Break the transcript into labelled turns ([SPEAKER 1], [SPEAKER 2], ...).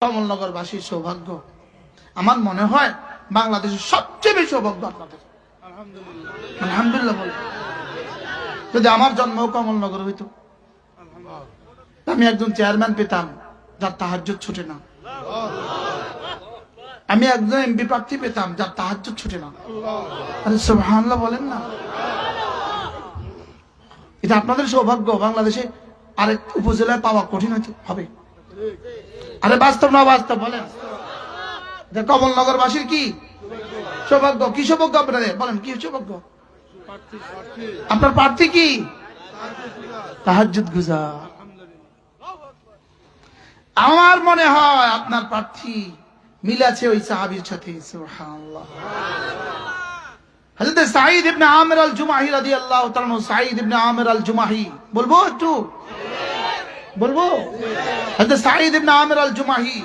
[SPEAKER 1] কমলনগরবাসীর সৌভাগ্য। আমার মনে হয় বাংলাদেশের সবচেয়ে বেশি সৌভাগ্য আপনাদের। আলহামদুলিল্লাহ বলে। যদি আমার জন্ম কমলনগর হইতো, আমি একজন চেয়ারম্যান পেতাম যার তাহাজ্জুদ ছুটে না, আমি একজন এমপি প্রার্থী পেতাম যার তাহাজ্জুদ ছুটে না। আরে সুবহানাল্লাহ বলেন না। এটা আপনাদের সৌভাগ্য। বাংলাদেশে আরেক উপজেলায় পাওয়া কঠিন হবে। আরে বাস্তব না বাস্তব বলেন? কমলনগরবাসীর কি সৌভাগ্য? কি সৌভাগ্য আপনাদের বলেন? কি সৌভাগ্য? আপনার প্রার্থী কি তাহাজ্জুদ গুজার। আমার মনে হয় আপনার প্রার্থী মিলাছে ওই সাহাবীর সাথে। সুবহানাল্লাহ। হযরত সাঈদ ইবনে আমির আল জুমাহি রাদিয়াল্লাহু তাআলা, সাঈদ ইবনে আমির আল জুমাহি বলবো একটু বলবো? হযরত সাঈদ ইবনে আমির আল জুমাহি